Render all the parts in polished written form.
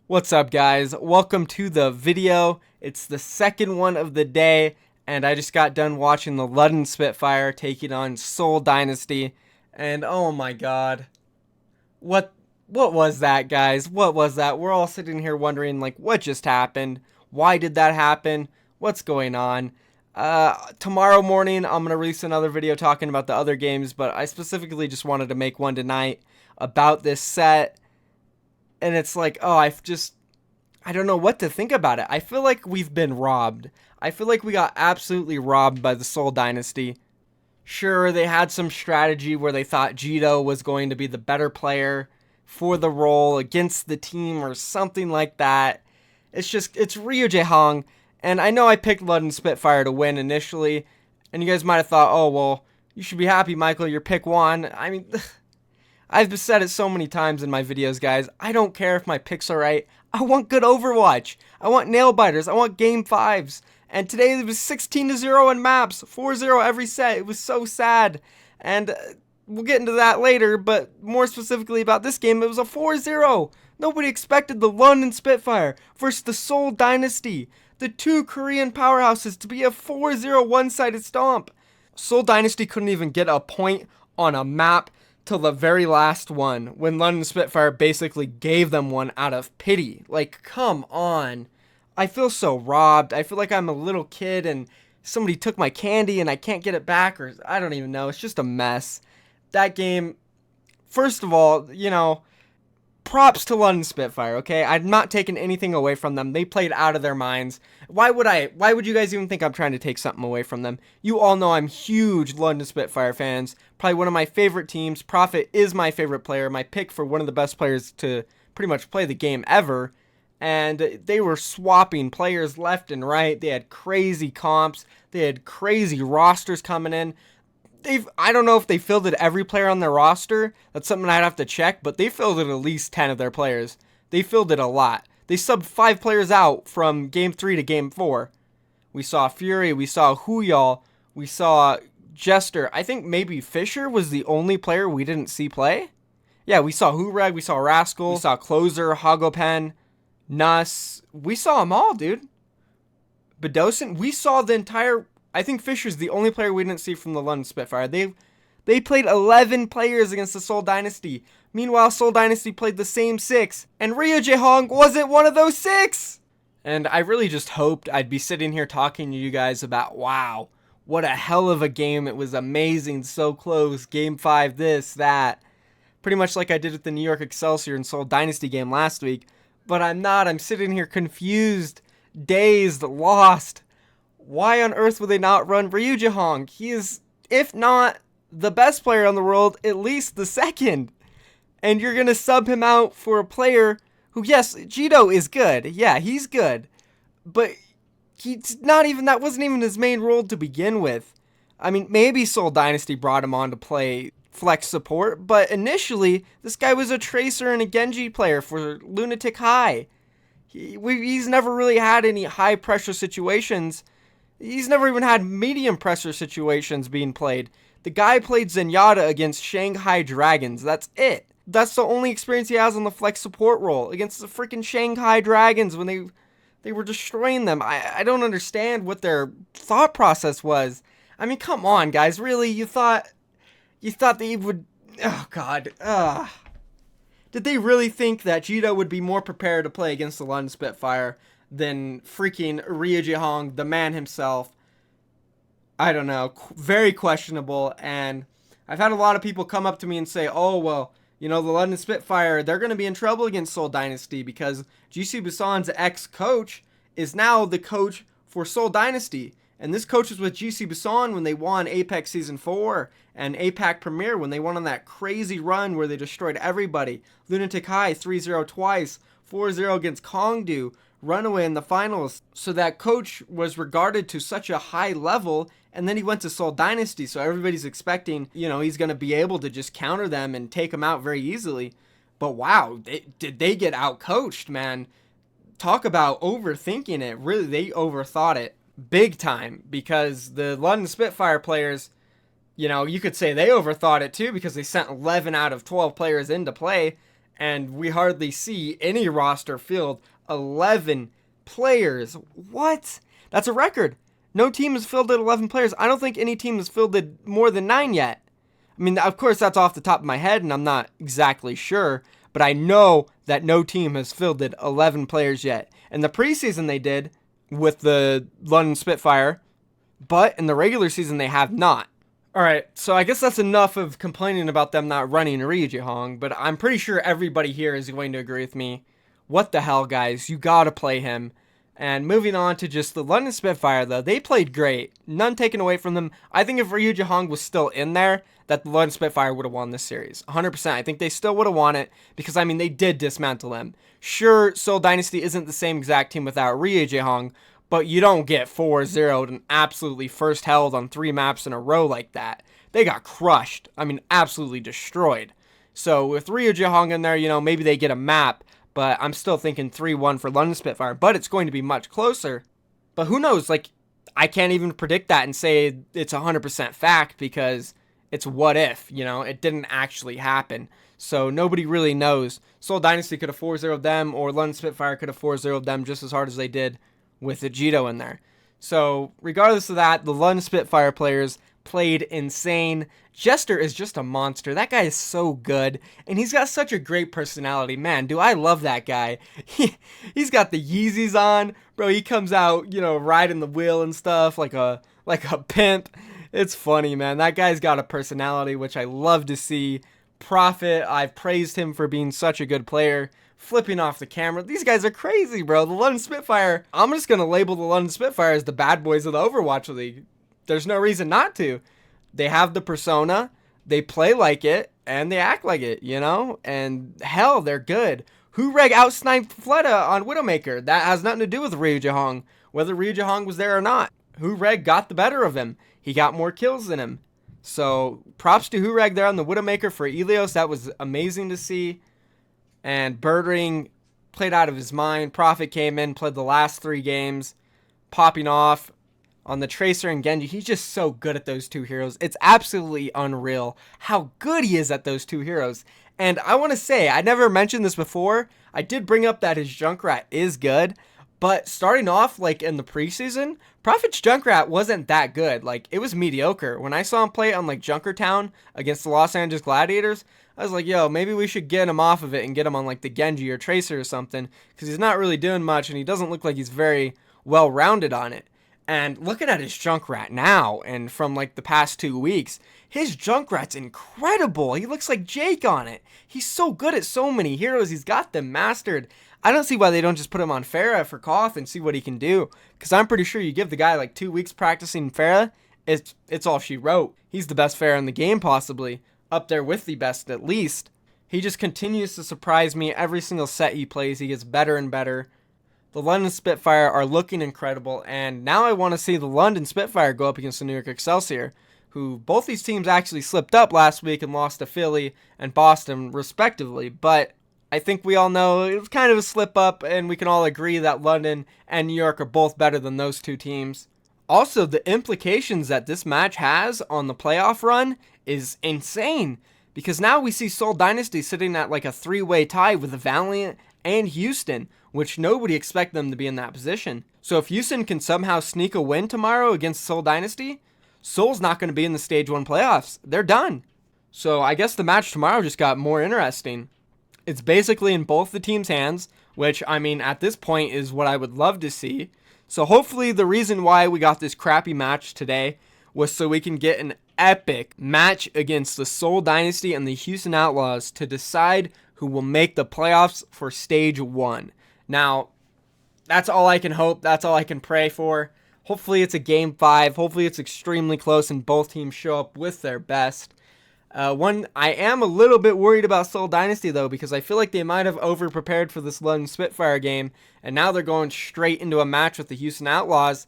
What's up, guys? Welcome to the video. It's the second one of the day, and I just got done watching the London Spitfire taking on Seoul Dynasty, and oh my god. What what was that, guys? What was that? We're all sitting here wondering, like, what just happened? Why did that happen? What's going on? Tomorrow morning, I'm going to release another video talking about the other games, but I specifically just wanted to make one tonight about this set. And it's like, oh, I don't know what to think about it. I feel like we've been robbed. I feel like we got absolutely robbed by the Seoul Dynasty. Sure, they had some strategy where they thought Jito was going to be the better player for the role against the team or something like that. It's Ryujehong. And I know I picked London Spitfire to win initially. And you guys might have thought, oh, well, you should be happy, Michael, your pick won. I mean, I've said it so many times in my videos, guys. I don't care if my picks are right. I want good Overwatch. I want nail biters. I want game 5s. And today it was 16-0 in maps, 4-0 every set. It was so sad. And we'll get into that later, but more specifically about this game, it was a 4-0. Nobody expected the London Spitfire versus the Seoul Dynasty, the two Korean powerhouses, to be a 4-0 one-sided stomp. Seoul Dynasty couldn't even get a point on a map till the very last one, when London Spitfire basically gave them one out of pity. Like, come on. I feel so robbed. I feel like I'm a little kid and somebody took my candy and I can't get it back, or I don't even know. It's just a mess. That game, first of all, props to London Spitfire, okay? I'm not taking anything away from them. They played out of their minds. Why would you guys even think I'm trying to take something away from them? You all know I'm huge London Spitfire fans. Probably one of my favorite teams. Prophet is my favorite player. My pick for one of the best players to pretty much play the game ever. And they were swapping players left and right. They had crazy comps. They had crazy rosters coming in. I don't know if they fielded every player on their roster. That's something I'd have to check, but they fielded at least 10 of their players. They fielded a lot. They subbed 5 players out from Game 3 to Game 4. We saw Fury, we saw Huyal, we saw Jester. I think maybe Fisher was the only player we didn't see play. Yeah, we saw Hureg, we saw Rascal, we saw Closer, Hagopen, Nuss. We saw them all, dude. Bedosin, we saw the entire... I think Fisher's the only player we didn't see from the London Spitfire. They played 11 players against the Seoul Dynasty. Meanwhile, Seoul Dynasty played the same 6. And Ryujehong wasn't one of those 6! And I really just hoped I'd be sitting here talking to you guys about, wow, what a hell of a game. It was amazing, so close. Game 5, this, that. Pretty much like I did with the New York Excelsior and Seoul Dynasty game last week. But I'm not. I'm sitting here confused, dazed, lost. Why on earth would they not run Ryujehong? He is, if not the best player on the world, at least the second. And you're going to sub him out for a player who, yes, Jito is good. Yeah, he's good. But that wasn't even his main role to begin with. I mean, maybe Seoul Dynasty brought him on to play flex support, but initially, this guy was a Tracer and a Genji player for Lunatic High. He's never really had any high pressure situations. He's never even had medium pressure situations being played. The guy played Zenyatta against Shanghai Dragons. That's it. That's the only experience he has on the flex support role against the freaking Shanghai Dragons when they were destroying them. I don't understand what their thought process was. I mean, come on, guys. Really? You thought they would... Oh, God. Did they really think that Jito would be more prepared to play against the London Spitfire than freaking Ryujehong, the man himself? I don't know. Very questionable. And I've had a lot of people come up to me and say, oh, well, the London Spitfire, they're going to be in trouble against Seoul Dynasty because GC Busan's ex-coach is now the coach for Seoul Dynasty. And this coach was with GC Busan when they won Apex Season 4 and APAC Premier when they went on that crazy run where they destroyed everybody. Lunatic High 3-0 twice, 4-0 against Kongdu, runaway in the finals. So that coach was regarded to such a high level, and then he went to Seoul Dynasty, so everybody's expecting, he's going to be able to just counter them and take them out very easily. But wow, did they get out-coached, man. Talk about overthinking it. Really, they overthought it big time, because the London Spitfire players, you could say they overthought it too, because they sent 11 out of 12 players into play. and we hardly see any roster filled 11 players. What? That's a record. No team has filled it 11 players. I don't think any team has filled it more than 9 yet. I mean, of course, that's off the top of my head, and I'm not exactly sure, but I know that no team has filled it 11 players yet. In the preseason, they did with the London Spitfire, but in the regular season, they have not. All right, so I guess that's enough of complaining about them not running Ryujehong, but I'm pretty sure everybody here is going to agree with me. What the hell, guys? You gotta play him. And moving on to just the London Spitfire, though, they played great. None taken away from them. I think if Ryujehong was still in there, that the London Spitfire would have won this series. 100%. I think they still would have won it because, I mean, they did dismantle them. Sure, Seoul Dynasty isn't the same exact team without Ryujehong, but you don't get 4-0'd and absolutely first held on 3 maps in a row like that. They got crushed. I mean, absolutely destroyed. So with Ryujehong in there, you know, maybe they get a map, but I'm still thinking 3-1 for London Spitfire, but it's going to be much closer. But who knows? Like, I can't even predict that and say it's 100% fact because it's what if, you know? It didn't actually happen. So nobody really knows. Seoul Dynasty could have 4-0'd them, or London Spitfire could have 4-0'd them just as hard as they did with Vegito in there. So regardless of that, the London Spitfire players played insane. Jester is just a monster. That guy is so good, and he's got such a great personality. Man, do I love that guy. He's got the Yeezys on. Bro, he comes out, you know, riding the wheel and stuff like a pimp. It's funny, man. That guy's got a personality, which I love to see. Prophet, I've praised him for being such a good player. Flipping off the camera. These guys are crazy, bro. The London Spitfire, I'm just going to label the London Spitfire as the bad boys of the Overwatch League. There's no reason not to. They have the persona, they play like it, and they act like it, you know? And hell, they're good. Hureg outsniped Fleta on Widowmaker. That has nothing to do with Ryujehong, whether Ryujehong was there or not. Hureg got the better of him. He got more kills than him. So props to Hureg there on the Widowmaker for Elios. That was amazing to see. And Birdring played out of his mind. Prophet came in, played the last 3 games, popping off. On the Tracer and Genji, he's just so good at those 2 heroes. It's absolutely unreal how good he is at those 2 heroes. And I want to say, I never mentioned this before. I did bring up that his Junkrat is good. But starting off, like, in the preseason, Prophet's Junkrat wasn't that good. Like, it was mediocre. When I saw him play on, like, Junkertown against the Los Angeles Gladiators, I was like, yo, maybe we should get him off of it and get him on, like, the Genji or Tracer or something. Because he's not really doing much, and he doesn't look like he's very well-rounded on it. And looking at his Junkrat now, and from like the past 2 weeks, his Junkrat's incredible. He looks like Jake on it. He's so good at so many heroes. He's got them mastered. I don't see why they don't just put him on Pharah for Koth and see what he can do. Because I'm pretty sure you give the guy like 2 weeks practicing Pharah, it's all she wrote. He's the best Pharah in the game possibly. Up there with the best at least. He just continues to surprise me every single set he plays. He gets better and better. The London Spitfire are looking incredible, and now I want to see the London Spitfire go up against the New York Excelsior, who both these teams actually slipped up last week and lost to Philly and Boston, respectively. But I think we all know it was kind of a slip up, and we can all agree that London and New York are both better than those 2 teams. Also, the implications that this match has on the playoff run is insane, because now we see Seoul Dynasty sitting at like a 3-way tie with Valiant and Houston, which nobody expected them to be in that position. So if Houston can somehow sneak a win tomorrow against Seoul Dynasty, Seoul's not going to be in the Stage 1 playoffs. They're done. So I guess the match tomorrow just got more interesting. It's basically in both the teams' hands, which, I mean, at this point is what I would love to see. So hopefully the reason why we got this crappy match today was so we can get an epic match against the Seoul Dynasty and the Houston Outlaws to decide who will make the playoffs for Stage 1. Now, that's all I can hope. That's all I can pray for. Hopefully it's a Game 5. Hopefully it's extremely close and both teams show up with their best. I am a little bit worried about Seoul Dynasty, though, because I feel like they might have over-prepared for this London Spitfire game, and now they're going straight into a match with the Houston Outlaws.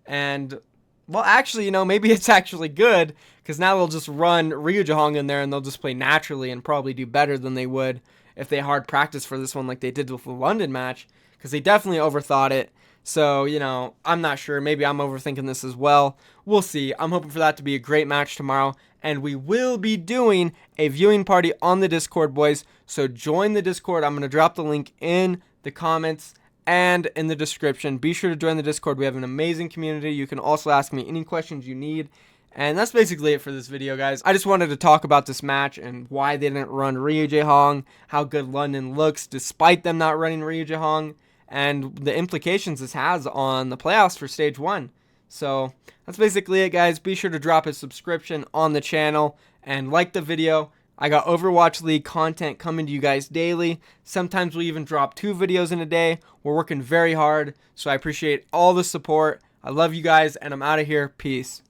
And, well, actually, you know, maybe it's actually good, because now they'll just run Ryujehong in there, and they'll just play naturally and probably do better than they would if they hard practice for this one like they did with the London match, because they definitely overthought it. So, you know, I'm not sure. Maybe I'm overthinking this as well. We'll see. I'm hoping for that to be a great match tomorrow. and we will be doing a viewing party on the Discord, boys. So join the Discord. I'm going to drop the link in the comments and in the description. Be sure to join the Discord. We have an amazing community. You can also ask me any questions you need. And that's basically it for this video, guys. I just wanted to talk about this match and why they didn't run Ryujehong, how good London looks despite them not running Ryujehong, and the implications this has on the playoffs for Stage 1. So that's basically it, guys. Be sure to drop a subscription on the channel and like the video. I got Overwatch League content coming to you guys daily. Sometimes we even drop 2 videos in a day. We're working very hard, so I appreciate all the support. I love you guys, and I'm out of here. Peace.